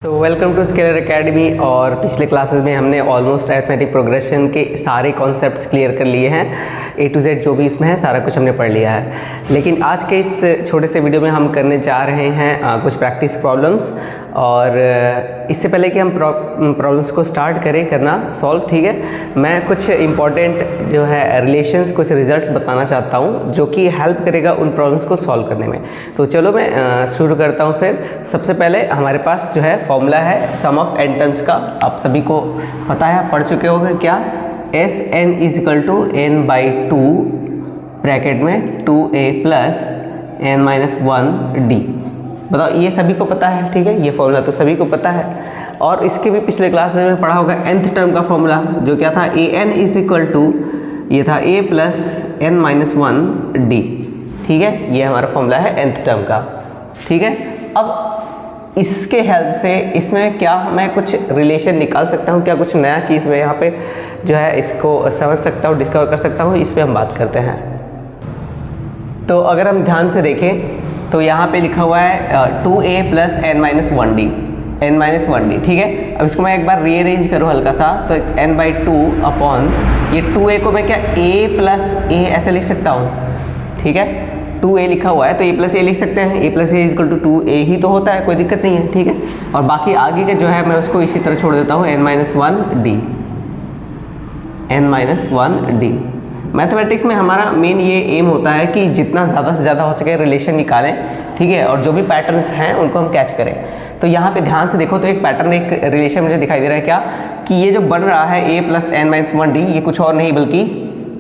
तो welcome to scalar academy. और पिछले क्लासेस में हमने ऑलमोस्ट अरिथमेटिक प्रोग्रेशन के सारे कॉन्सेप्ट्स क्लियर कर लिए हैं। ए टू जेड जो भी इसमें है सारा कुछ हमने पढ़ लिया है। लेकिन आज के इस छोटे से वीडियो में हम करने जा रहे हैं कुछ प्रैक्टिस प्रॉब्लम्स। और इससे पहले कि हम प्रॉब्लम्स को स्टार्ट करें करना सॉल्व, ठीक है, मैं कुछ इंपॉर्टेंट जो है रिलेशंस, कुछ रिजल्ट्स बताना चाहता हूँ जो कि हेल्प करेगा उन प्रॉब्लम्स को सॉल्व करने में। तो चलो मैं शुरू करता हूँ। फिर सबसे पहले हमारे पास जो है फॉर्मूला है सम ऑफ एन टर्म्स का। आप सभी को पता है, पढ़ चुके होंगे क्या, S n is equal to n by two bracket में 2a plus N minus 1d। बताओ, ये सभी को पता है, ठीक है, ये फॉर्मूला तो सभी को पता है। और इसके भी पिछले क्लास में पढ़ा होगा nth टर्म का फॉर्मूला, जो क्या था, A N is equal to, ये था a plus N minus 1d, ठीक है, ये हमारा फॉर्मूला है nth टर्म का, ठीक है। अब इसके हेल्प से इसमें क्या मैं कुछ रिलेशन निकाल सकता हूँ, क्या कुछ नया चीज़ मैं यहाँ पे जो है इसको समझ सकता हूँ, डिस्कवर कर सकता हूँ, इस पर हम बात करते हैं। तो अगर हम ध्यान से देखें तो यहाँ पे लिखा हुआ है 2a plus N minus 1d, ठीक है। अब इसको मैं एक बार रीअरेंज करूँ हल्का सा, तो n बाई टू अपॉन ये 2a को मैं क्या a प्लस a ऐसे लिख सकता हूँ, ठीक है। 2a लिखा हुआ है तो a प्लस a लिख सकते हैं, a plus a is equal to 2a ही तो होता है, कोई दिक्कत नहीं है, ठीक है। और बाकी आगे के जो है मैं उसको इसी तरह छोड़ देता हूँ, n माइनस 1d। मैथमेटिक्स में हमारा मेन ये एम होता है कि जितना ज़्यादा से ज़्यादा हो सके रिलेशन निकालें, ठीक है, और जो भी पैटर्न्स हैं उनको हम कैच करें। तो यहाँ पे ध्यान से देखो तो एक पैटर्न, एक रिलेशन मुझे दिखाई दे रहा है क्या, कि ये जो बन रहा है a plus N minus 1d, ये कुछ और नहीं बल्कि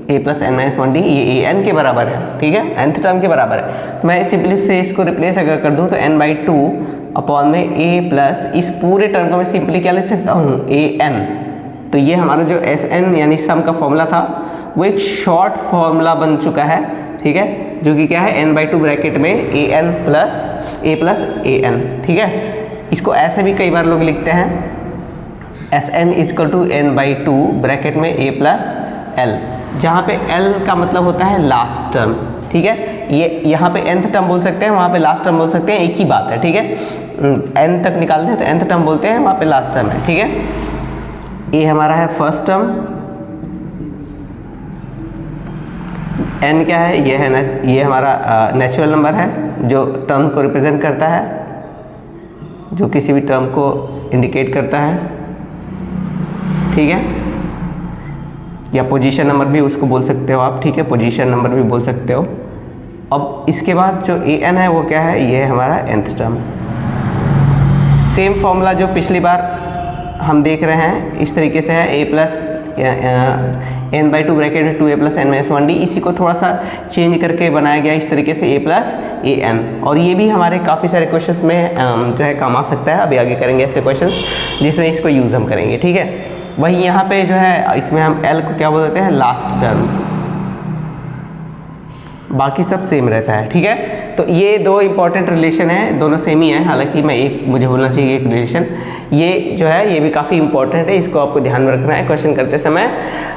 a plus N minus 1d, ये a n के बराबर है, ठीक है, nth टर्म के बराबर है। तो मैं सिंपली से इसको रिप्लेस अगर कर दूँ तो n बाई टू अपॉन में a प्लस, इस पूरे टर्म को मैं सिंपली क्या लिख सकता हूँ, a n। तो ये हमारा जो एस एन यानी सम का फॉर्मूला था वो एक शॉर्ट फॉर्मूला बन चुका है, ठीक है, जो कि क्या है, n बाई टू ब्रैकेट में a प्लस a n, ठीक है। इसको ऐसे भी कई बार लोग लिखते हैं, S n is equal to n by two bracket में a प्लस l, जहाँ पे l का मतलब होता है लास्ट टर्म, ठीक है। ये यहाँ पे nth टर्म बोल सकते हैं, वहाँ पे लास्ट टर्म बोल सकते हैं, एक ही बात है, ठीक है। n तक निकालते हैं तो nth टर्म बोलते हैं, वहाँ पे लास्ट टर्म है, ठीक है। ये हमारा है फर्स्ट टर्म, n क्या है, ये है ना, ये हमारा नेचुरल नंबर है जो टर्म को रिप्रेजेंट करता है, जो किसी भी टर्म को इंडिकेट करता है, ठीक है, या पोजीशन नंबर भी उसको बोल सकते हो आप, ठीक है, पोजीशन नंबर भी बोल सकते हो। अब इसके बाद जो ए एन है वो क्या है, ये है हमारा nth टर्म। सेम फॉर्मूला जो पिछली बार हम देख रहे हैं इस तरीके से है, a plus n by two bracket में 2a plus N minus 1d, इसी को थोड़ा सा चेंज करके बनाया गया इस तरीके से a प्लस ए एन। और ये भी हमारे काफ़ी सारे क्वेश्चंस में जो है काम आ सकता है। अभी आगे करेंगे ऐसे क्वेश्चन जिसमें इसको यूज़ हम करेंगे, ठीक है। वही यहाँ पे जो है इसमें हम l को क्या बोल देते हैं, लास्ट टर्म, बाकी सब सेम रहता है, ठीक है। तो ये दो इंपॉर्टेंट रिलेशन है, दोनों सेम ही है, हालांकि मैं एक मुझे बोलना चाहिए एक रिलेशन, ये जो है ये भी काफ़ी इंपॉर्टेंट है, इसको आपको ध्यान में रखना है क्वेश्चन करते समय।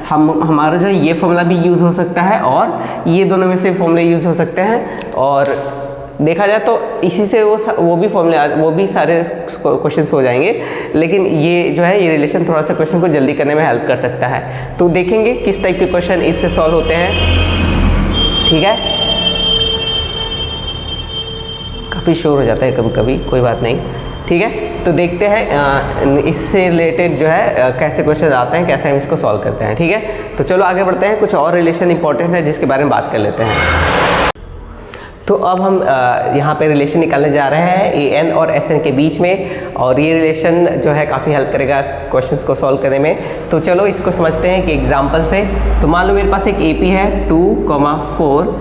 हमारा जो है ये फॉर्मूला भी यूज़ हो सकता है और ये दोनों में से फॉर्मूले यूज़ हो सकते हैं। और देखा जाए तो इसी से वो भी फॉर्मूले, वो भी सारे क्वेश्चंस हो जाएंगे, लेकिन ये जो है ये रिलेशन थोड़ा सा क्वेश्चन को जल्दी करने में हेल्प कर सकता है। तो देखेंगे किस टाइप के क्वेश्चन इससे सॉल्व होते हैं, ठीक है। काफ़ी शोर हो जाता है कभी कभी, कोई बात नहीं, ठीक है। तो देखते हैं इससे रिलेटेड जो है कैसे क्वेश्चन आते हैं, कैसे हम इसको सॉल्व करते हैं, ठीक है। तो चलो आगे बढ़ते हैं, कुछ और रिलेशन इंपॉर्टेंट है जिसके बारे में बात कर लेते हैं। तो अब हम यहाँ पे रिलेशन निकालने जा रहे हैं ए एन और एस एन के बीच में, और ये रिलेशन जो है काफ़ी हेल्प करेगा क्वेश्चंस को सॉल्व करने में। तो चलो इसको समझते हैं कि एग्जांपल से। तो मान लो मेरे पास एक ए पी है 2, 4,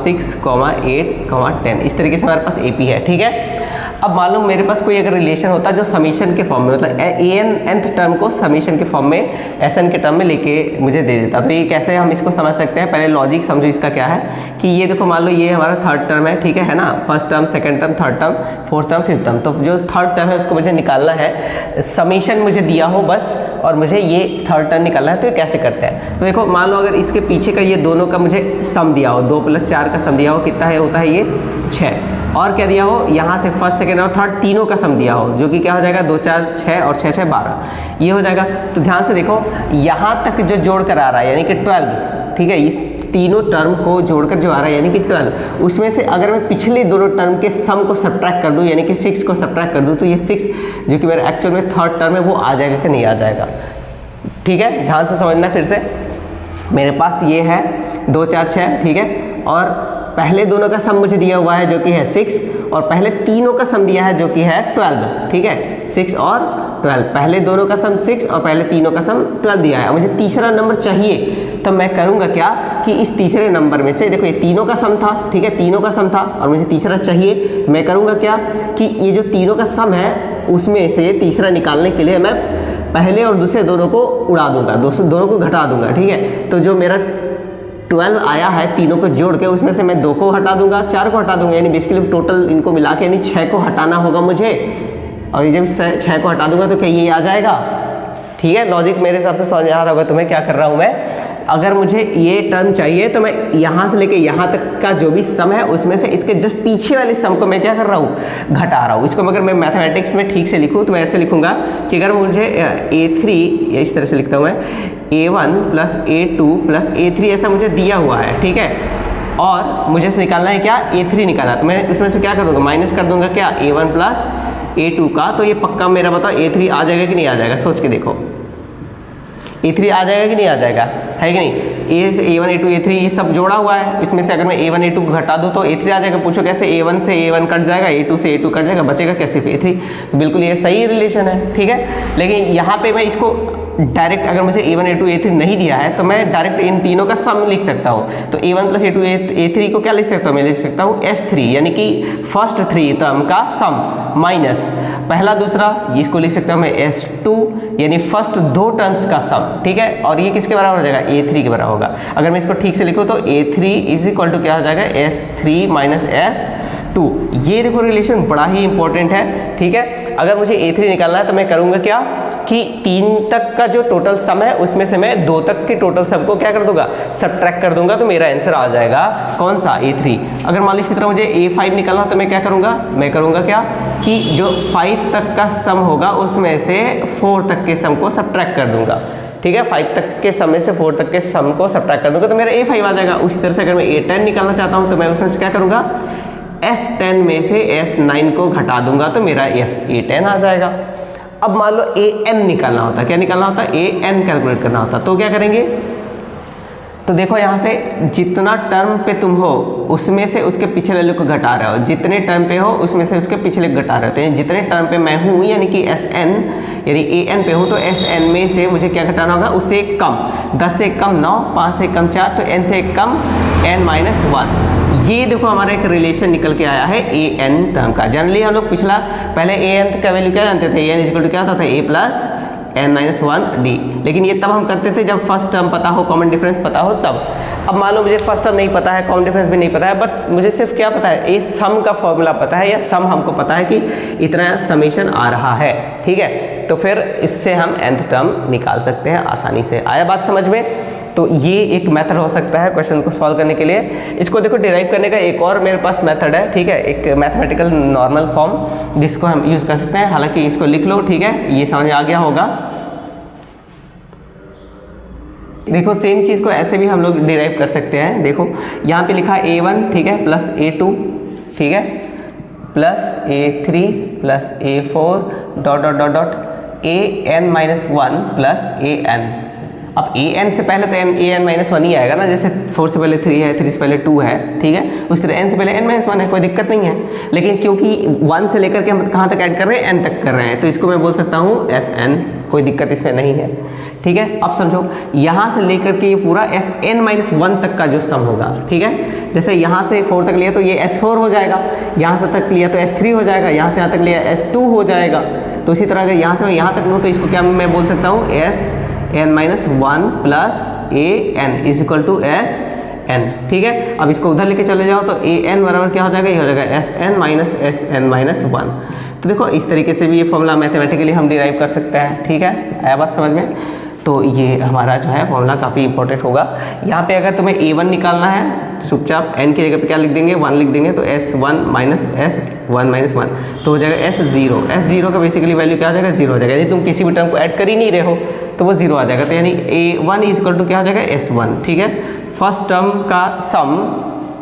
6, 8, 10, इस तरीके से हमारे पास ए पी है, ठीक है। अब मालूम मेरे पास कोई अगर रिलेशन होता जो समीशन के फॉर्म में, मतलब ए एन nth टर्म को समीशन के फॉर्म में एस एन के टर्म में लेके मुझे दे देता, तो ये कैसे हम इसको समझ सकते हैं। पहले लॉजिक समझो इसका क्या है, कि ये देखो मान लो ये हमारा थर्ड टर्म है, ठीक है ना, first term, second term, third term, fourth term, fifth term. तो जो थर्ड टर्म है उसको मुझे निकालना है, समीशन मुझे दिया हो बस, और मुझे ये थर्ड टर्म निकालना है। तो ये कैसे करते हैं, तो देखो मान लो अगर इसके पीछे का ये दोनों का मुझे सम दिया हो, 2 + 4 का सम दिया हो, कितना है, होता है ये 6, और क्या दिया हो, यहाँ से फर्स्ट सेकेंड और थर्ड तीनों का सम दिया हो, जो कि क्या हो जाएगा 2 4 6 और 6 6 12, ये हो जाएगा। तो ध्यान से देखो यहाँ तक जो जोड़ कर आ रहा है यानी कि 12, ठीक है, इस तीनों टर्म को जोड़कर जो आ रहा है यानी कि 12, उसमें से अगर मैं पिछले दोनों टर्म के सम को सब्ट्रैक्ट कर दूं यानी कि 6 को सब्ट्रैक्ट कर दूं तो ये 6 जो कि मेरा एक्चुअल में थर्ड टर्म है वो आ जाएगा कि नहीं आ जाएगा। ठीक है, ध्यान से समझना। फिर से मेरे पास ये है 2 4 6, ठीक है, और पहले दोनों का सम मुझे दिया हुआ है जो कि है 6, और पहले तीनों का सम दिया है जो कि है 12, ठीक है, 6 और 12, पहले दोनों का सम 6 और पहले तीनों का सम 12 दिया है। मुझे तीसरा नंबर चाहिए तो मैं करूँगा क्या कि इस तीसरे नंबर में से, देखो ये तीनों का सम था, ठीक है, तीनों का सम था और मुझे तीसरा चाहिए, तो मैं करूँगा क्या कि ये जो तीनों का सम है उसमें से तीसरा निकालने के लिए मैं पहले और दूसरे दोनों को उड़ा दूंगा, दोनों को घटा दूंगा, ठीक है। तो जो मेरा 12 आया है तीनों को जोड़ के, उसमें से मैं 2 को हटा दूंगा, 4 को हटा दूंगा, यानी बेसिकली टोटल इनको मिला के यानी 6 को हटाना होगा मुझे, और ये जब 6 को हटा दूंगा तो क्या ये आ जाएगा। ठीक है, लॉजिक मेरे हिसाब से समझ आ रहा होगा तुम्हें क्या कर रहा हूँ मैं। अगर मुझे ये टर्म चाहिए तो मैं यहाँ से लेके यहाँ तक का जो भी सम है उसमें से इसके जस्ट पीछे वाले सम को मैं क्या कर रहा हूँ, घटा रहा हूँ। इसको अगर मैं मैथमेटिक्स में ठीक से लिखूँ तो मैं ऐसे लिखूँगा कि अगर मुझे A3, इस तरह से लिखता हूँ मैं, A1 plus A2 plus A3 ऐसा मुझे दिया हुआ है, ठीक है, और मुझे इसे निकालना है क्या, A3 निकालना, तो मैं इसमें से क्या कर दूँगा, माइनस कर दूँगा क्या, A1 प्लस A2 का। तो ये पक्का मेरा बताओ A3 आ जाएगा कि नहीं आ जाएगा, सोच के देखो, A3 आ जाएगा कि नहीं आ जाएगा, है कि नहीं। A1 A2 A3 ये सब जोड़ा हुआ है, इसमें से अगर मैं A1 A2 को घटा दूँ तो A3 आ जाएगा। पूछो कैसे, A1 से A1 कट जाएगा, A2 से A2 कट जाएगा, बचेगा क्या, सिर्फ A3। तो बिल्कुल ये सही रिलेशन है, ठीक है। लेकिन यहाँ पे मैं इसको डायरेक्ट, अगर मुझे A1 A2 A3 नहीं दिया है तो मैं डायरेक्ट इन तीनों का सम लिख सकता हूँ। तो A1 प्लस A2 A3 को क्या लिख सकता हूँ, मैं लिख सकता हूँ S3, यानी कि फर्स्ट 3 टर्म का सम माइनस पहला दूसरा, इसको लिख सकता हूँ मैं S2, यानी फर्स्ट 2 टर्म्स का सम, ठीक है। और ये किसके बराबर हो जाएगा, A3 के बराबर होगा। अगर मैं इसको ठीक से लिखूँ तो A3 इज इक्वल टू क्या हो जाएगा, S3 माइनस S2। ये देखो रिलेशन बड़ा ही इंपॉर्टेंट है, ठीक है। अगर मुझे A3 निकालना है तो मैं करूँगा क्या कि 3 तक का जो टोटल सम है उसमें से मैं 2 तक के टोटल सम को क्या कर दूंगा, सब्ट्रैक्ट कर दूंगा, तो मेरा आंसर आ जाएगा कौन सा, A3। अगर मान लो इसी तरह मुझे A5 निकालना तो मैं क्या करूंगा, मैं करूंगा क्या कि जो 5 तक का सम होगा उसमें से 4 तक के सम को सब्ट्रैक्ट कर दूंगा, ठीक है। 5 तक के सम में से 4 तक के सम को सब्ट्रैक्ट कर दूंगा तो मेरा A5 आ जाएगा। उसी तरह से अगर मैं A10 निकालना चाहता हूँ तो मैं उसमें से क्या करूँगा, S10 में से S9 को घटा दूंगा तो मेरा A10 आ जाएगा। अब मान लो AN निकालना होता, क्या निकालना होता, AN कैलकुलेट करना होता, तो क्या करेंगे, तो देखो यहाँ से जितना टर्म पे तुम हो उसमें से उसके पिछले वाले को घटा रहे हो, जितने टर्म पे हो उसमें से उसके पिछले घटा रहे होते हैं। जितने टर्म पे मैं हूँ यानी कि SN यानी AN पे हूँ तो SN में से मुझे क्या घटाना होगा, उससे कम, 10 से कम 9, 5 से कम 4, तो N से कम N-1। ये देखो हमारा एक रिलेशन निकल के आया है AN टर्म का। जनरली हम लोग पिछला पहले AN का वैल्यू क्या जानते थे, AN इक्वल टू क्या होता था, A प्लस N-1D, लेकिन ये तब हम करते थे जब फर्स्ट टर्म पता हो, कॉमन डिफरेंस पता हो तब। अब मान लो मुझे फर्स्ट टर्म नहीं पता है, कॉमन डिफरेंस भी नहीं पता है, बट मुझे सिर्फ क्या पता है, इस सम का फॉर्मूला पता है, या सम हमको पता है कि इतना समेशन आ रहा है, ठीक है। तो फिर इससे हम nth टर्म निकाल सकते हैं आसानी से। आया बात समझ में। तो ये एक मेथड हो सकता है क्वेश्चन को सॉल्व करने के लिए। इसको देखो डिराइव करने का एक और मेरे पास मेथड है, ठीक है, एक मैथमेटिकल नॉर्मल फॉर्म जिसको हम यूज़ कर सकते हैं। हालांकि इसको लिख लो, ठीक है, ये समझ आ गया होगा। देखो सेम चीज़ को ऐसे भी हम लोग डिराइव कर सकते हैं। देखो यहाँ पे लिखा A1, ठीक है, प्लस A2, ठीक है, plus A3 plus A4 dot dot dot dot AN-1 plus AN। अब AN से पहले तो AN-1 ही आएगा ना, जैसे 4 से पहले 3 है, 3 से पहले 2 है, ठीक है, उस तरह N से पहले N-1 है, कोई दिक्कत नहीं है। लेकिन क्योंकि 1 से लेकर के हम कहाँ तक ऐड कर रहे हैं, N तक कर रहे हैं, तो इसको मैं बोल सकता हूँ SN, कोई दिक्कत इसमें नहीं है, ठीक है। अब समझो यहाँ से लेकर के ये पूरा SN-1 तक का जो सम होगा, ठीक है, जैसे यहाँ से 4 तक लिया तो ये S4 हो जाएगा, यहाँ से तक लिया तो S3 हो जाएगा, यहाँ से यहाँ तक लिया S2 हो जाएगा। तो इसी तरह अगर यहाँ से मैं यहाँ तक लूँ तो इसको क्या मैं बोल सकता हूँ, SN-1 plus AN is equal to SN, ठीक है। अब इसको उधर लेके चले जाओ तो AN बराबर क्या हो जाएगा, ये हो जाएगा SN माइनस SN-1। तो देखो इस तरीके से भी ये फॉर्मूला मैथमेटिकली हम डिराइव कर सकते हैं, ठीक है। आया बात समझ में। तो ये हमारा जो है फॉर्मूला काफ़ी इंपॉर्टेंट होगा। यहाँ पे अगर तुम्हें A1 निकालना है चुपचाप n की जगह पे क्या लिख देंगे 1 लिख देंगे, तो S1 माइनस S1 माइनस 1 तो हो जाएगा S0। S0 का बेसिकली वैल्यू क्या आ जाएगा 0 हो जाएगा, यदि तुम किसी भी टर्म को ऐड कर ही नहीं रहे हो तो वो 0 आ जाएगा। तो यानी A1 इक्वल टू क्या हो जाएगा S1, ठीक है। फर्स्ट टर्म का सम,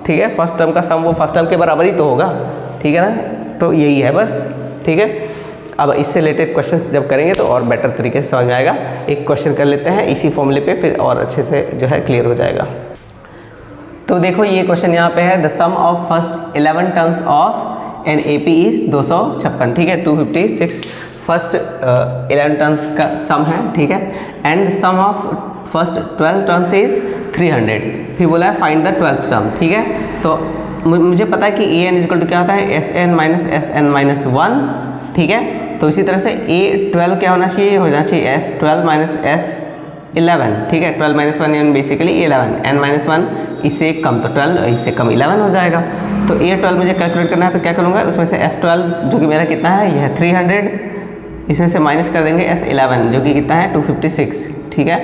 ठीक है, फर्स्ट टर्म का सम वो फर्स्ट टर्म के बराबर ही तो होगा, ठीक है ना। तो यही है बस, ठीक है। अब इससे रिलेटेड क्वेश्चंस जब करेंगे तो और बेटर तरीके से समझ में आएगा। एक क्वेश्चन कर लेते हैं इसी फॉर्मूले पे, फिर और अच्छे से जो है क्लियर हो जाएगा। तो देखो ये क्वेश्चन यहाँ पे है, the sum of first 11 terms of an AP is 256, ठीक है, 256 फर्स्ट 11 टर्म्स का सम है, ठीक है। And sum of first 12 terms is 300। फिर बोला है फाइंड द 12th टर्म, ठीक है। तो मुझे पता है कि AN इक्वल टू क्या होता है SN माइनस SN माइनस 1, ठीक है। तो इसी तरह से A12 क्या होना चाहिए, होना चाहिए S12 माइनस S11, ठीक है। 12 माइनस 1 यानी बेसिकली 11, n माइनस 1 इससे कम तो 12, इससे कम 11 हो जाएगा। तो A12 मुझे कैलकुलेट करना है, तो क्या करूँगा उसमें से S12 जो कि मेरा कितना है यह है 300, इसमें से माइनस कर देंगे S11 जो कि कितना है 256, ठीक है।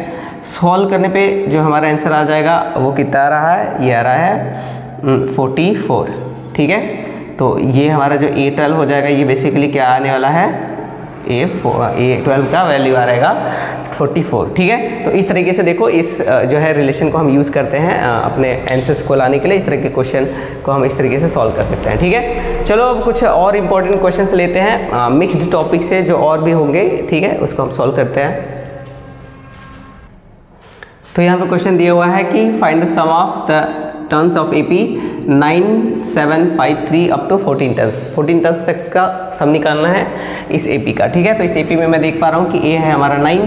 सॉल्व करने पे जो हमारा आंसर आ जाएगा वो कितना आ रहा है, ये आ रहा है 44, ठीक है। तो ये हमारा जो A12 हो जाएगा ये बेसिकली क्या आने वाला है A12 का वैल्यू आ रहेगा 44, ठीक है। तो इस तरीके से देखो इस जो है रिलेशन को हम यूज़ करते हैं अपने आंसर्स को लाने के लिए। इस तरह के क्वेश्चन को हम इस तरीके से सॉल्व कर सकते हैं, ठीक है। चलो अब कुछ और इम्पोर्टेंट क्वेश्चंस लेते हैं मिक्स्ड टॉपिक से, जो और भी होंगे, ठीक है, उसको हम सॉल्व करते हैं। तो यहाँ पे क्वेश्चन दिया हुआ है कि find the sum of the terms of AP 9753 up to 14 terms. 14 terms तक का सम निकालना है इस AP का, ठीक है। तो इस AP में मैं देख पा रहा हूँ कि A है हमारा 9,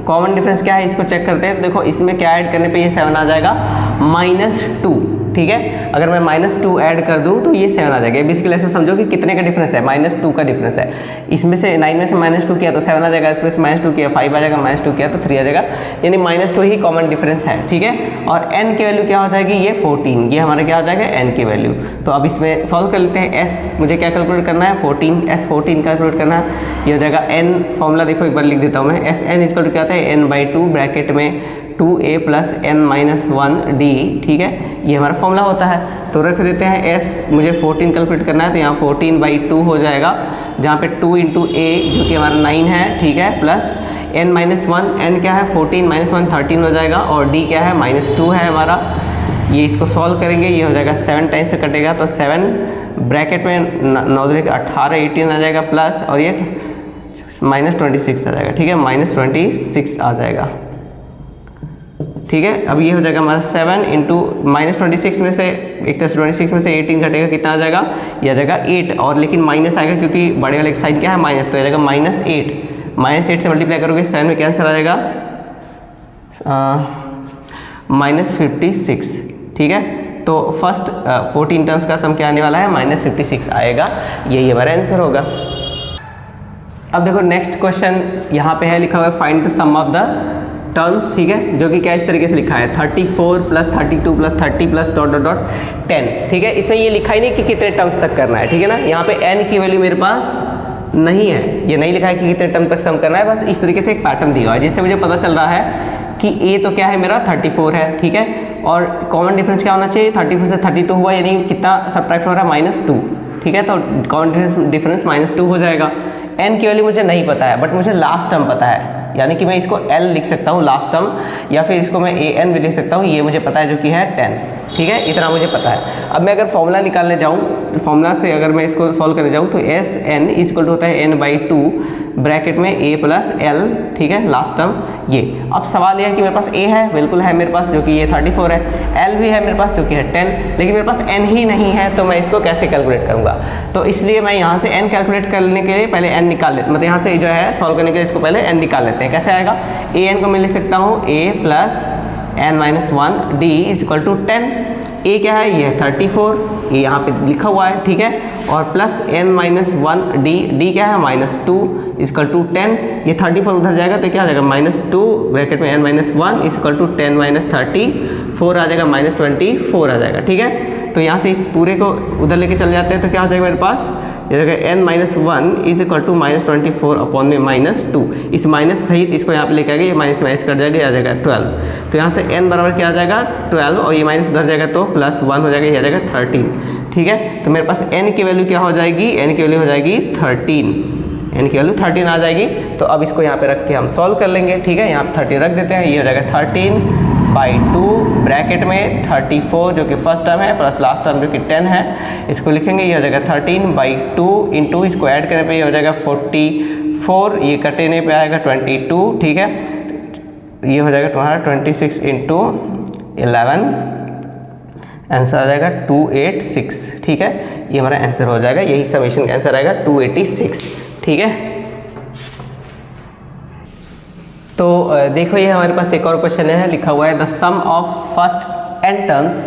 कॉमन डिफरेंस क्या है इसको चेक करते हैं। देखो इसमें क्या ऐड करने पे ये 7 आ जाएगा -2, ठीक है। अगर मैं -2 ऐड कर दूं तो ये 7 आ जाएगा। बेसिकली ऐसा समझो कि कितने का डिफरेंस है, -2 का डिफरेंस है। इसमें से 9 में से -2 किया तो 7 आ जाएगा, इसमें से -2 किया 5 आ जाएगा, -2 किया तो 3 आ जाएगा, यानी -2 ही कॉमन डिफरेंस है, ठीक है। और n की वैल्यू क्या हो जाएगी, ये 14, ये हमारा क्या हो जाएगा n की वैल्यू। तो अब इसमें सॉल्व कर लेते हैं। s मुझे क्या कैलकुलेट करना है 14, S14 कैलकुलेट करना है। ये हो जाएगा n, फॉर्मूला देखो एक बार लिख देता हूँ मैं, Sn इक्वल टू क्या आता है n/2 ब्रैकेट में 2a plus n minus 1d, ठीक है, ये हमारा फॉर्मूला होता है। तो रख देते हैं s, मुझे 14 कैलकुलेट करना है तो यहाँ 14/2 हो जाएगा, जहाँ पे 2 × a जो कि हमारा 9 है, ठीक है, प्लस n माइनस 1, n क्या है 14 माइनस 1 13 हो जाएगा, और d क्या है -2 है हमारा। ये इसको सॉल्व करेंगे, ये हो जाएगा 7 टाइम से कटेगा तो 7 ब्रैकेट में 9 के 18 18 आ जाएगा, प्लस और ये -26 आ जाएगा, ठीक है, -26 आ जाएगा, ठीक है। अब ये हो जाएगा हमारा 7 इंटू -26 में से एक तरह से 26 में से 18 घटेगा, कितना आ जाएगा, ये आ जाएगा 8, और लेकिन माइनस आएगा क्योंकि बड़े वाले साइन क्या है माइनस, तो आ जाएगा -8 से मल्टीप्लाई करोगे 7 में क्या आंसर आ जाएगा -56, ठीक है। तो फर्स्ट 14 टर्म्स का सम क्या आने वाला है -56 आएगा, यही हमारा आंसर होगा। अब देखो नेक्स्ट क्वेश्चन यहाँ पे है लिखा हुआ है find the sum of the terms, ठीक है, जो कि क्या इस तरीके से लिखा है 34 प्लस 32 प्लस 30 प्लस ... 10, ठीक है। इसमें ये लिखा ही नहीं कि कितने टर्म्स तक करना है, ठीक है ना। यहाँ पे n की वैल्यू मेरे पास नहीं है, ये नहीं लिखा है कि कितने टर्म तक सम करना है, बस इस तरीके से एक पैटर्न दिया हुआ है जिससे मुझे पता चल रहा है कि a तो क्या है मेरा 34 है, ठीक है, और कॉमन डिफरेंस क्या होना चाहिए 34 से 32 हुआ, यानी कितना सब्ट्रैक्ट हो रहा है -2, ठीक है। तो कॉमन डिफरेंस -2 हो जाएगा। n की वैल्यू मुझे नहीं पता है, बट मुझे लास्ट टर्म पता है, यानी कि मैं इसको L लिख सकता हूँ लास्ट टर्म, या फिर इसको मैं AN भी लिख सकता हूँ, ये मुझे पता है जो कि है 10, ठीक है, इतना मुझे पता है। अब मैं अगर फॉर्मूला निकालने जाऊँ, फॉर्मूला से अगर मैं इसको सॉल्व करने जाऊँ तो Sn इक्वल टू होता है n/2 ब्रैकेट में a प्लस l, ठीक है, लास्ट टर्म ये। अब सवाल यह है कि मेरे पास a है, बिल्कुल है मेरे पास, जो कि ये 34 है, l भी है मेरे पास जो कि है 10, लेकिन मेरे पास n ही नहीं है, तो मैं इसको कैसे कैलकुलेट करूँगा। तो इसलिए मैं यहाँ से n कैलकुलेट करने के लिए पहले n निकाल लेते, मतलब यहाँ से जो है सॉल्व करने के लिए इसको पहले n निकाल लेते हैं। कैसे आएगा, an को मैं लिख सकता हूँ a plus n-1 d equal to 10। a क्या है, ये 34, ये यहाँ पे लिखा हुआ है, ठीक है, और प्लस n-1 d क्या है -2 इक्वल टू 10, ये 34 उधर जाएगा तो क्या आ जाएगा -2 ब्रैकेट में n-1 इक्वल टू 10 - 34 आ जाएगा, -24 आ जाएगा, ठीक है। तो यहाँ से इस पूरे को उधर लेके चले जाते हैं तो क्या हो जाएगा मेरे पास ये जगह n minus 1 is equal to -24 upon में -2, इस माइनस सहित इसको यहाँ पे लेके आएगा, ये माइनस माइनस कट जाएगा, आ जाएगा 12। तो यहाँ से n बराबर क्या आ जाएगा 12 और ये माइनस उधर जाएगा तो +1 हो जाएगा, ये आ जाएगा 13। ठीक है, तो मेरे पास n की वैल्यू क्या हो जाएगी, n की वैल्यू हो जाएगी 13, n की वैल्यू 13 आ जाएगी। तो अब इसको यहाँ पे रख के हम सॉल्व कर लेंगे। ठीक है, यहाँ पे 30 रख देते हैं, ये हो जाएगा 13/2 ब्रैकेट में 34 जो कि फर्स्ट टर्म है प्लस लास्ट टर्म जो कि 10 है, इसको लिखेंगे, ये हो जाएगा 13/2 इंटू इसको ऐड करने पे ये हो जाएगा 44, ये कटने पे आएगा 22। ठीक है, ये हो जाएगा तुम्हारा 26 इंटू 11, आंसर आ जाएगा 286। ठीक है, ये हमारा आंसर हो जाएगा, यही समेशन का आंसर आएगा 286। ठीक है, तो देखो ये हमारे पास एक और क्वेश्चन है, लिखा हुआ है the sum of first n terms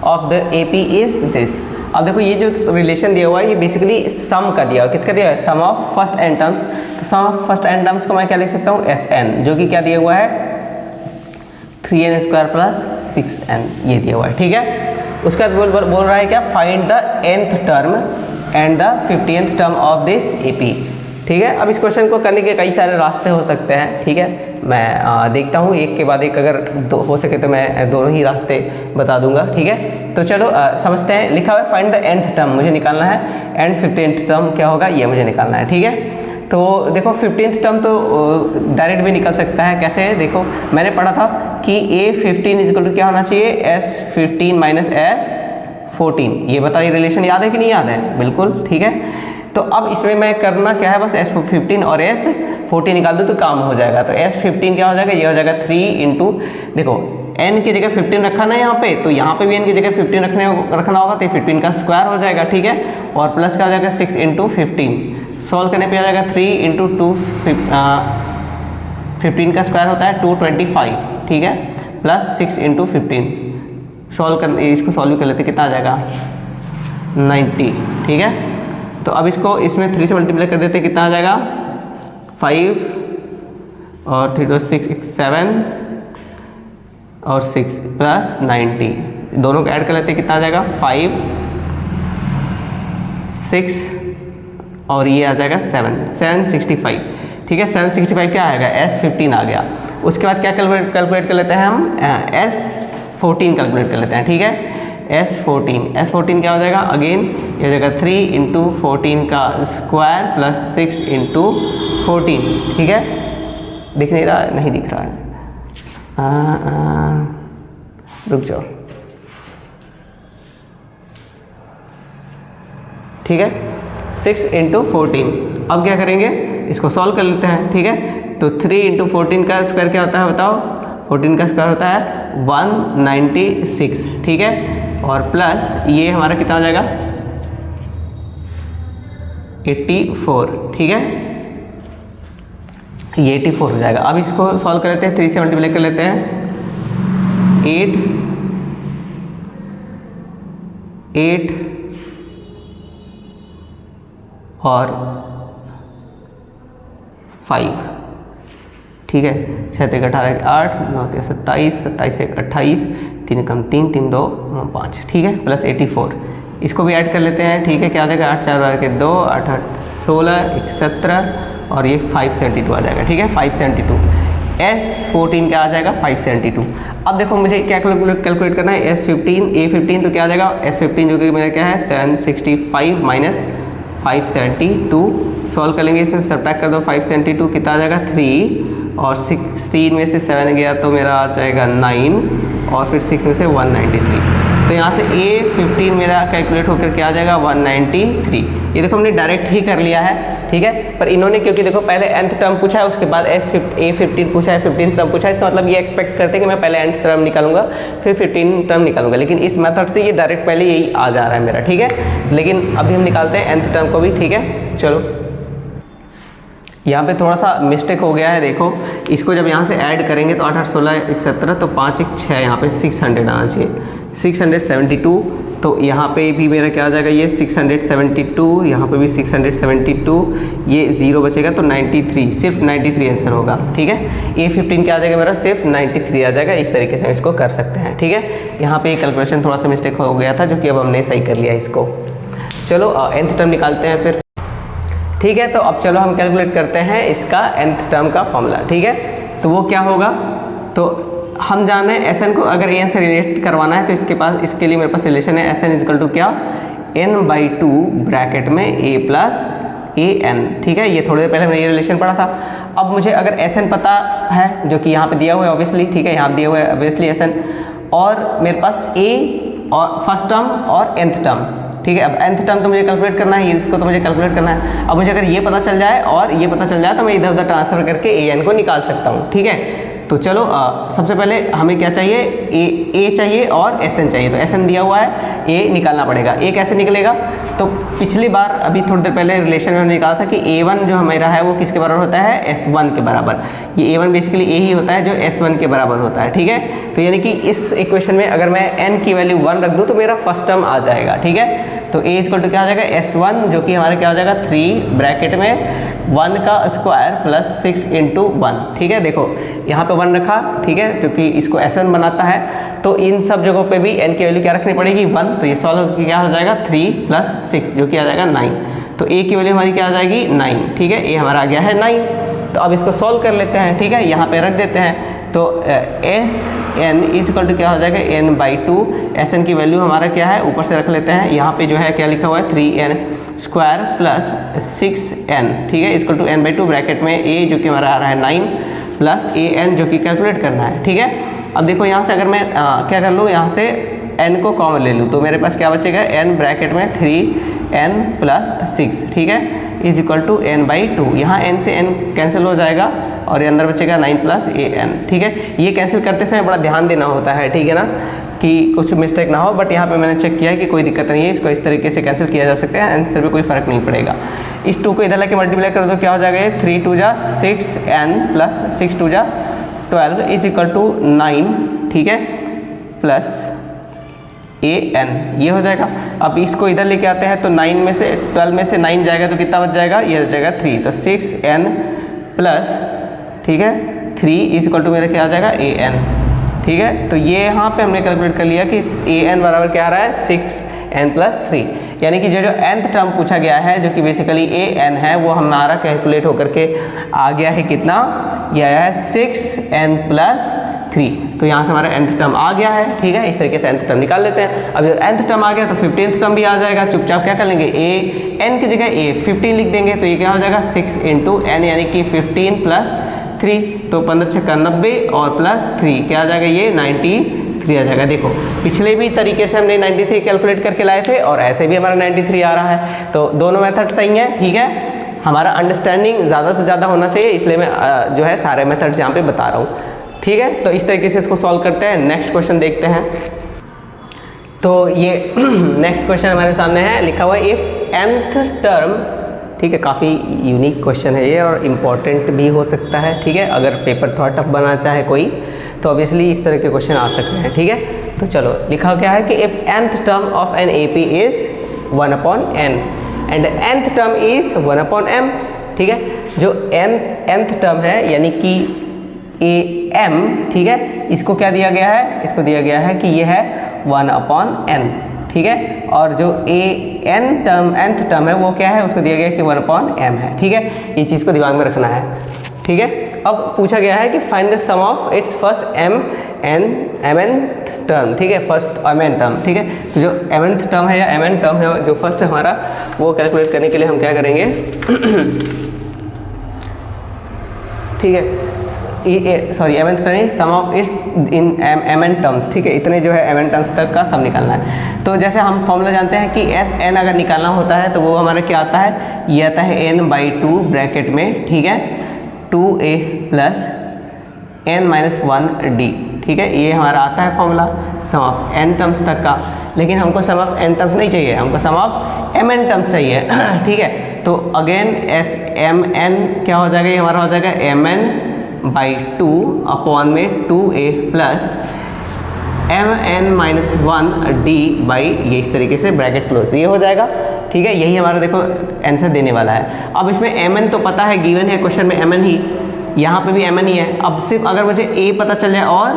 of the AP is this. अब देखो ये जो रिलेशन दिया हुआ है ये बेसिकली सम का दिया हुआ है, किसका दिया है, सम ऑफ फर्स्ट n टर्म्स। तो सम ऑफ फर्स्ट n टर्म्स को मैं क्या लिख सकता हूँ, Sn, जो कि क्या दिया हुआ है 3n² प्लस 6n, ये दिया हुआ है। ठीक है, उसके बाद बोल रहा है क्या, find the nth term and the 50th term of this AP। ठीक है, अब इस क्वेश्चन को करने के कई सारे रास्ते हो सकते हैं। ठीक है, मैं देखता हूँ एक के बाद एक, अगर हो सके तो मैं दोनों ही रास्ते बता दूंगा। ठीक है, तो चलो समझते हैं। लिखा हुआ है फाइंड द nth टर्म मुझे निकालना है, एंड 50th टर्म क्या होगा ये मुझे निकालना है। ठीक है, तो देखो 50th टर्म तो डायरेक्ट भी निकल सकता है। कैसे है, देखो मैंने पढ़ा था कि A15 इक्वल टू क्या होना चाहिए, S15 माइनस S14। ये बताइए रिलेशन याद है कि नहीं याद है, बिल्कुल। ठीक है, तो अब इसमें मैं करना क्या है, बस S15 और S14 निकाल दूँ तो काम हो जाएगा। तो S15 क्या हो जाएगा, ये हो जाएगा 3 इंटू, देखो n की जगह 15 रखा ना यहाँ पे, तो यहाँ पे भी n की जगह 15 रखना होगा, तो 15 का स्क्वायर हो जाएगा। ठीक है, और प्लस क्या हो जाएगा 6 इंटू 15, सॉल्व करने पे आ जाएगा 3 इंटू 2, 15 का स्क्वायर होता है 225। ठीक है, प्लस 6 इंटू 15, सॉल्व कर, इसको सॉल्व कर लेते, कितना आ जाएगा 90। ठीक है, तो अब इसको इसमें 3 से मल्टीप्लाई कर देते, कितना आ जाएगा 5 और 3 to 6 7 और 6 प्लस 90, दोनों को ऐड कर लेते, कितना आ जाएगा 5 6 और ये आ जाएगा 765। ठीक है, 765 क्या आएगा, S15 आ गया। उसके बाद क्या कैलकुलेट कर लेते हैं हम, S14 कैलकुलेट कर लेते हैं। ठीक है, S14 क्या हो जाएगा, अगेन ये हो जाएगा 3 इंटू 14 का स्क्वायर प्लस 6 इंटू 14। ठीक है, दिख नहीं रहा, नहीं दिख रहा है, रुक जाओ। ठीक है, 6 इंटू 14। अब क्या करेंगे, इसको सॉल्व कर लेते हैं। ठीक है, तो 3 इंटू 14 का स्क्वायर क्या होता है बताओ, 14 का स्क्वायर होता है 196। ठीक है, और प्लस ये हमारा कितना हो जाएगा 84। ठीक है, ये 84 हो जाएगा। अब इसको सॉल्व कर लेते हैं, 3 से मल्टीप्लाई कर लेते हैं, 8 और 5। ठीक है, 6 3 18 8 9 के 27 27 1 28 3 कम 3 3 2 5। ठीक है, प्लस 84, इसको भी ऐड कर लेते हैं। ठीक है, क्या आ जाएगा 8 4 12 के 2 8 8 16 1 17 और ये 572 आ जाएगा। ठीक है, 572। S14 क्या आ जाएगा 572। अब देखो मुझे क्या कैलकुलेट करना है, A15 तो क्या आ जाएगा, S15 जो कि मेरा क्या है 765 माइनस 572, सॉल्व कर लेंगे, इसमें सब्ट्रैक्ट कर दो 572, कितना आ जाएगा 3 और 16 में से 7 गया तो मेरा आ जाएगा 9 और फिर 6 में से 193। तो यहाँ से A15 मेरा कैलकुलेट होकर क्या आ जाएगा 193। ये देखो हमने डायरेक्ट ही कर लिया है। ठीक है, पर इन्होंने क्योंकि देखो पहले nth टर्म पूछा है, उसके बाद A15 पूछा है, 15th टर्म पूछा है, इसका मतलब ये एक्सपेक्ट करते हैं कि मैं पहले nth टर्म निकालूंगा फिर 15 टर्म निकालूंगा, लेकिन इस मेथड से ये डायरेक्ट पहले यही आ जा रहा है मेरा। ठीक है, लेकिन अभी हम निकालते हैं nth टर्म को भी। ठीक है, चलो यहाँ पे थोड़ा सा मिस्टेक हो गया है, देखो इसको जब यहाँ से ऐड करेंगे तो 8 8 16 1 17 तो 5 1 6, यहाँ पे 600 आना चाहिए, 672। तो यहाँ पे भी मेरा क्या आ जाएगा, ये 672, यहाँ पे भी 672, ये 0 बचेगा तो 93, सिर्फ 93 आंसर होगा। ठीक है, A15 क्या आ जाएगा मेरा, सिर्फ 93 आ जाएगा। इस तरीके से हम इसको कर सकते हैं। ठीक है, यहाँ पे कैलकुलेशन थोड़ा सा मिस्टेक हो गया था जो कि अब हमने सही कर लिया इसको। चलो nth टर्म निकालते हैं फिर। ठीक है, तो अब चलो हम कैलकुलेट करते हैं इसका nth टर्म का फॉर्मूला। ठीक है, तो वो क्या होगा, तो हम जाने एस एन को अगर ए एन से रिलेट करवाना है तो इसके लिए मेरे पास रिलेशन है एस एन इजकल टू क्या, n/2 ब्रैकेट में a प्लस ए एन। ठीक है, ये थोड़ी देर पहले मैंने ये रिलेशन पढ़ा था। अब मुझे अगर एस एन पता है, जो कि यहाँ पे दिया हुआ है ऑब्वियसली, ठीक है, यहाँ दिया हुआ है ऑब्वियसली एस एन, और मेरे पास a और फर्स्ट टर्म और nth टर्म। ठीक है, अब nth टर्म तो मुझे कैलकुलेट करना है, इसको तो मुझे कैलकुलेट करना है। अब मुझे अगर ये पता चल जाए और ये पता चल जाए तो मैं इधर उधर ट्रांसफर करके ए एन को निकाल सकता हूँ। ठीक है, तो चलो सबसे पहले हमें क्या चाहिए, ए चाहिए और एस एन चाहिए। तो एस एन दिया हुआ है, ए निकालना पड़ेगा। ए कैसे निकलेगा, तो पिछली बार अभी थोड़ी देर पहले रिलेशन में निकाला था कि a1 जो हमारा है वो किसके बराबर होता है, s1 के बराबर। ये a1 बेसिकली ए ही होता है जो s1 के बराबर होता है। ठीक है, तो यानी कि इस इक्वेशन में अगर मैं n की वैल्यू 1 रख दूँ तो मेरा फर्स्ट टर्म आ जाएगा। ठीक है, तो a इक्वल टू क्या हो जाएगा, s1 जो कि हमारा क्या हो जाएगा 3 ब्रैकेट में 1 का स्क्वायर प्लस 6 इंटू 1। ठीक है, देखो यहाँ पे 1 रखा, ठीक है, क्योंकि इसको s1 बनाता है, तो इन सब जगहों पे भी n की वैल्यू क्या रखनी पड़ेगी, 1। तो ये सॉल्व होकर क्या हो जाएगा 3 प्लस 6 जो कि आ जाएगा 9। तो a की वैल्यू हमारी क्या आ जाएगी 9। ठीक है, a हमारा आ गया है 9। तो अब इसको सॉल्व कर लेते हैं। ठीक है, यहाँ पे रख देते हैं, तो S n is equal to क्या हो जाएगा n/2। एस एन की वैल्यू हमारा क्या है, ऊपर से रख लेते हैं। यहाँ पे जो है क्या लिखा हुआ है 3n स्क्वायर प्लस 6n। ठीक है, इक्वल टू n/2 ब्रैकेट में a जो कि हमारा आ रहा है 9 प्लस an जो कि कैलकुलेट करना है। ठीक है, अब देखो यहाँ से अगर मैं क्या कर लूँ, यहाँ से n को कॉमन ले लूँ तो मेरे पास क्या बचेगा, n ब्रैकेट में 3n प्लस 6। ठीक है, इज इक्वल टू n/2। यहाँ n से n कैंसिल हो जाएगा और ये अंदर बचेगा 9 प्लस an। ठीक है, ये कैंसिल करते समय बड़ा ध्यान देना होता है, ठीक है ना, कि कुछ मिस्टेक ना हो। बट यहाँ पे मैंने चेक किया है कि कोई दिक्कत नहीं है, इसको इस तरीके से कैंसिल किया जा सकता है, आंसर पे कोई फर्क नहीं पड़ेगा। इस 2 को इधर लेके मल्टीप्लाई कर दो, क्या हो जाएगा, 3 2 जा 6n प्लस 6 2 जा 12 इज इक्वल टू 9। ठीक है, प्लस an ये हो जाएगा। अब इसको इधर लेके आते हैं तो 9 में से 12 में से 9 जाएगा तो कितना बच जाएगा, ये हो जाएगा 3। तो 6n प्लस, ठीक है, 3 इज इक्वल टू मेरा क्या आ जाएगा an। ठीक है, तो ये यहाँ पे हमने कैलकुलेट कर लिया कि an बराबर क्या आ रहा है 6n प्लस 3। यानी कि जो nth टर्म पूछा गया है जो कि बेसिकली an है, वो हमारा कैलकुलेट होकर के आ गया है कितना, ये आया है 6n प्लस 3। तो यहाँ से हमारा nth टर्म आ गया है। ठीक है, इस तरीके से nth टर्म निकाल लेते हैं। अब जब nth टर्म आ गया तो 15th टर्म भी आ जाएगा। चुपचाप क्या कर लेंगे, n की जगह 15 लिख देंगे, तो ये क्या हो जाएगा 6 इंटू n यानी कि 15 प्लस 3, तो 15 छक्का 90 और प्लस 3 क्या आ जाएगा, ये 93 आ जाएगा। देखो पिछले भी तरीके से हमने 93 कैलकुलेट करके लाए थे और ऐसे भी हमारा 93 आ रहा है, तो दोनों मेथड सही हैं। ठीक है, हमारा अंडरस्टैंडिंग ज़्यादा से ज़्यादा होना चाहिए, इसलिए मैं जो है सारे मेथड्स यहाँ पे बता रहा हूँ। ठीक है, तो इस तरीके से इसको सॉल्व करते हैं। नेक्स्ट क्वेश्चन देखते हैं। तो ये नेक्स्ट क्वेश्चन हमारे सामने है, लिखा हुआ है इफ़ nth टर्म। ठीक है, काफ़ी यूनिक क्वेश्चन है ये और इम्पॉर्टेंट भी हो सकता है। ठीक है, अगर पेपर थोड़ा टफ बना चाहे कोई तो ऑब्वियसली इस तरह के क्वेश्चन आ सकते हैं। ठीक है, तो चलो लिखा क्या है कि if nth term of an AP is 1/n and nth term is 1/m। ठीक है, जो nth टर्म है यानी कि am, ठीक है, इसको क्या दिया गया है, इसको दिया गया है कि ये है 1/n। ठीक है, और जो nth टर्म है वो क्या है, उसको दिया गया कि 1/m है। ठीक है, ये चीज़ को दिमाग में रखना है। ठीक है, अब पूछा गया है कि find the sum of its first mnth term. ठीक है, फर्स्ट mn टर्म। ठीक है, तो जो mnth टर्म है या mn टर्म है जो फर्स्ट हमारा, वो कैलकुलेट करने के लिए हम क्या करेंगे ठीक है, mnth term sum of its in mn terms. ठीक है, इतने जो है mn टर्म्स तक का सम निकालना है। तो जैसे हम फॉर्मूला जानते हैं कि Sn अगर निकालना होता है तो वो हमारा क्या आता है, ये आता है n/2 ब्रैकेट में, ठीक है, 2a प्लस n-1d। ठीक है, ये हमारा आता है formula some of n terms तक का। लेकिन हमको सम ऑफ n टर्म्स नहीं चाहिए, हमको सम ऑफ mn टर्म्स चाहिए। ठीक है, तो अगेन Smn क्या हो जाएगा, ये हमारा हो जाएगा mn/2 अपॉन में 2a प्लस mn-1d बाई, ये इस तरीके से ब्रैकेट क्लोज, ये हो जाएगा। ठीक है, यही हमारा देखो आंसर देने वाला है। अब इसमें mn तो पता है, गिवन है क्वेश्चन में mn ही, यहाँ पे भी mn ही है। अब सिर्फ अगर मुझे a पता चल जाए और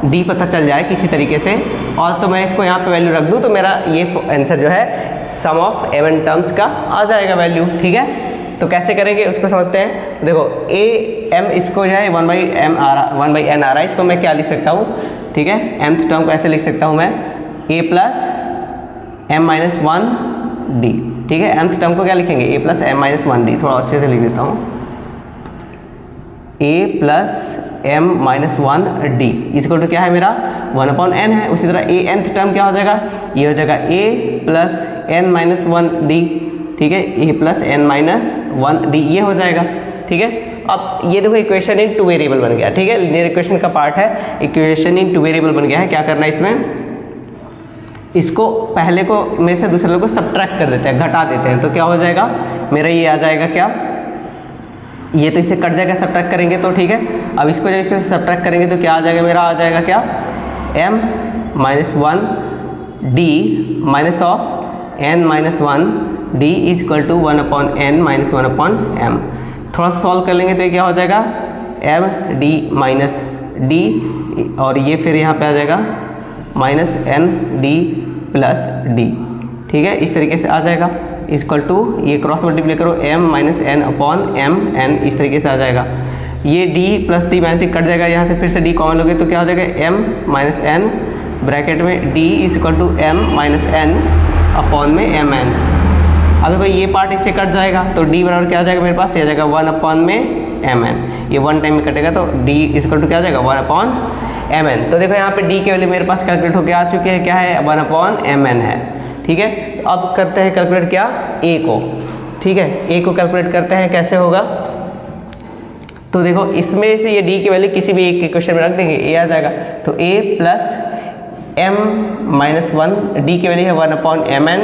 डी पता चल जाए किसी तरीके से, और तो मैं इसको यहाँ पे वैल्यू रख दूँ तो मेरा ये आंसर जो है सम ऑफ एम टर्म्स का आ जाएगा वैल्यू। ठीक है, तो कैसे करेंगे उसको समझते हैं। देखो ए एम इसको जो है 1/n आ रहा है, इसको मैं क्या लिख सकता हूँ, ठीक है, mth टर्म को ऐसे लिख सकता हूँ मैं a plus m minus 1 D. ठीक है, mth टर्म को क्या लिखेंगे, a plus m minus 1 D, थोड़ा अच्छे से लिख देता हूँ, a plus m minus 1 D इसको तो क्या है मेरा 1/n है। उसी तरह a nth टर्म क्या हो जाएगा, ये हो जाएगा a plus n minus 1 D. ठीक है, a plus n minus 1 D ये हो जाएगा। ठीक है, अब ये देखो इक्वेशन इन 2 वेरिएबल बन गया। ठीक है, लिनियर इक्वेशन का पार्ट है, इक्वेशन इन 2 वेरिएबल बन गया है। क्या करना है इसमें, इसको पहले को में से दूसरे को सब्ट्रैक्ट कर देते हैं, घटा देते हैं, तो क्या हो जाएगा मेरा ये आ जाएगा क्या, ये तो इससे कट जाएगा सब्ट्रैक्ट करेंगे तो। ठीक है, अब इसको जब इसमें से सब्ट्रैक्ट करेंगे तो क्या आ जाएगा मेरा, आ जाएगा क्या m minus 1 d minus of n minus 1 d is equal to 1/n minus 1/m। थोड़ा सा सॉल्व कर लेंगे तो ये क्या हो जाएगा m डी माइनस डी, और ये फिर यहाँ पे आ जाएगा minus n D plus D. ठीक है, इस तरीके से आ जाएगा इक्वल टू, ये क्रॉस मल्टीप्लाई करो m minus n upon m n, इस तरीके से आ जाएगा। ये d plus D minus D cut जाएगा, यहाँ से फिर से d कॉमन लोगे तो क्या हो जाएगा m माइनस n ब्रैकेट में d is equal to m minus n upon में mn। अब देखो ये पार्ट इससे कट जाएगा तो d बराबर क्या आ जाएगा मेरे पास, ये आ जाएगा 1/में mn, ये 1 टाइम में कटेगा तो d इज इक्वल टू क्या आ जाएगा 1/mn। तो देखो यहाँ पे d की वैल्यू मेरे पास कैलकुलेट होकर आ चुकी है, क्या है 1/mn है। ठीक है, अब करते हैं कैलकुलेट क्या a को। ठीक है, a को कैलकुलेट करते हैं, कैसे होगा, तो देखो इसमें से ये d की वैल्यू किसी भी एक इक्वेशन में रख देंगे, a आ जाएगा, तो a plus m minus 1 d की वैल्यू है 1/mn।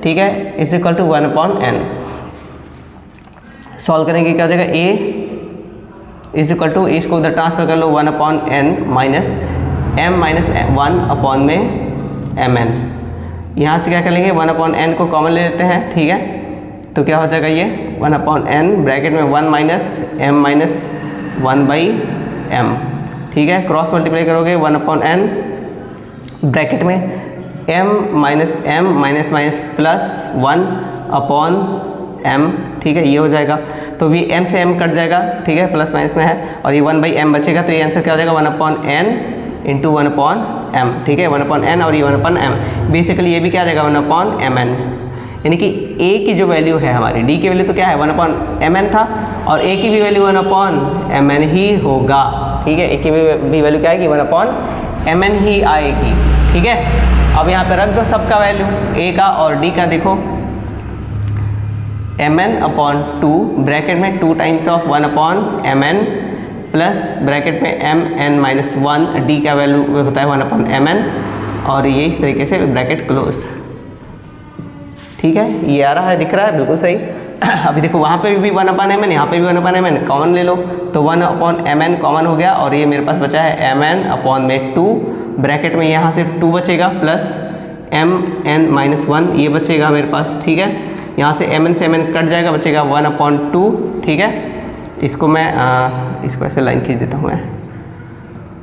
ठीक है, is equal to 1/n। Solve करेंगे क्या हो जाएगा, a इज इक्वल टू, इसको उधर ट्रांसफर कर लो 1/n माइनस m माइनस 1 में mn। यहाँ से क्या कर लेंगे 1/n को कॉमन ले लेते हैं। ठीक है, तो क्या हो जाएगा ये 1/n ब्रैकेट में 1 माइनस m माइनस 1/m। ठीक है, क्रॉस मल्टीप्लाई करोगे 1/n ब्रैकेट में m minus m minus minus plus 1/m। ठीक है, ये हो जाएगा, तो भी m से m कट जाएगा। ठीक है, प्लस माइनस में है, और ये 1/m बचेगा, तो ये आंसर क्या हो जाएगा 1/n इंटू 1/m। ठीक है, 1/n और ये 1/m, बेसिकली ये भी क्या आ जाएगा 1/mn। यानी कि a की जो वैल्यू है हमारी, d की वैल्यू तो क्या है 1/mn था, और a की भी वैल्यू 1/mn ही होगा। ठीक है, a की भी वैल्यू क्या आएगी 1/mn ही आएगी। ठीक है, अब यहाँ पे रख दो सबका वैल्यू, a का और d का। देखो mn/2 ब्रैकेट में 2 times of 1/mn plus bracket में mn माइनस 1, d का वैल्यू होता है 1/mn, और ये इस तरीके से ब्रैकेट क्लोज। ठीक है, ये आ रहा है, दिख रहा है बिल्कुल सही। अभी देखो वहाँ पे भी 1/mn, यहाँ पे भी 1/mn, कॉमन ले लो तो 1/mn कॉमन हो गया, और ये मेरे पास बचा है mn/2 ब्रैकेट में, यहाँ सिर्फ 2 बचेगा प्लस mn माइनस 1 ये बचेगा मेरे पास। ठीक है, यहाँ से mn से mn कट जाएगा, बचेगा 1/2। ठीक है, इसको मैं इसको ऐसे लाइन खींच देता हूँ मैं।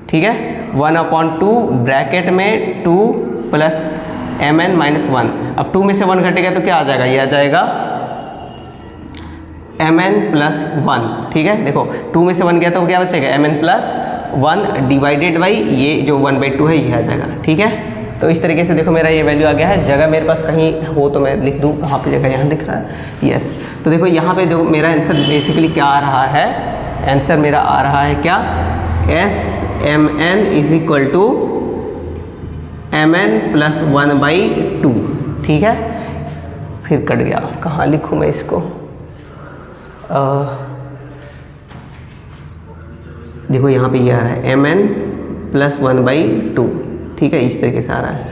ठीक है, 1/2 ब्रैकेट में 2 प्लस mn माइनस 1। अब 2 में से 1 घटेगा तो क्या आ जाएगा, ये आ जाएगा mn प्लस 1। ठीक है, देखो 2 में से 1 गया तो क्या बचेगा mn प्लस 1 डिवाइडेड बाई ये जो 1/2 है ये आ जाएगा। ठीक है, तो इस तरीके से देखो मेरा ये वैल्यू आ गया है। जगह मेरे पास कहीं हो तो मैं लिख दूँ, कहाँ पे जगह, यहाँ दिख रहा है, यस। तो देखो यहाँ पे देखो मेरा आंसर बेसिकली क्या आ रहा है, आंसर मेरा आ रहा है क्या, SMN is equal to mn plus 1/2। ठीक है, फिर कट गया, कहाँ लिखूँ मैं इसको, देखो यहाँ पे ये आ रहा है mn प्लस 1/2। ठीक है, इस तरीके से आ रहा है,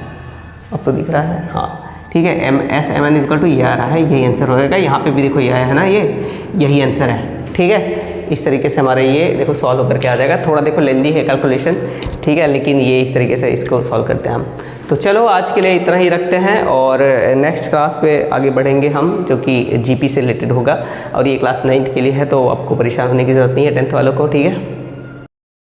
अब तो दिख रहा है, हाँ। ठीक है, SMN इक्वल टू ये आ रहा है, यही आंसर हो जाएगा। यहाँ पे भी देखो ये आया है ना, ये यही आंसर है। ठीक है, इस तरीके से हमारा ये देखो सॉल्व होकर के आ जाएगा। थोड़ा देखो लेंदी है कैलकुलेशन, ठीक है, लेकिन ये इस तरीके से इसको सॉल्व करते हैं हम। तो चलो आज के लिए इतना ही रखते हैं, और नेक्स्ट क्लास पे आगे बढ़ेंगे हम, जो कि जीपी से रिलेटेड होगा, और ये क्लास 9th के लिए है, तो आपको परेशान होने की ज़रूरत नहीं है 10th वालों को। ठीक है।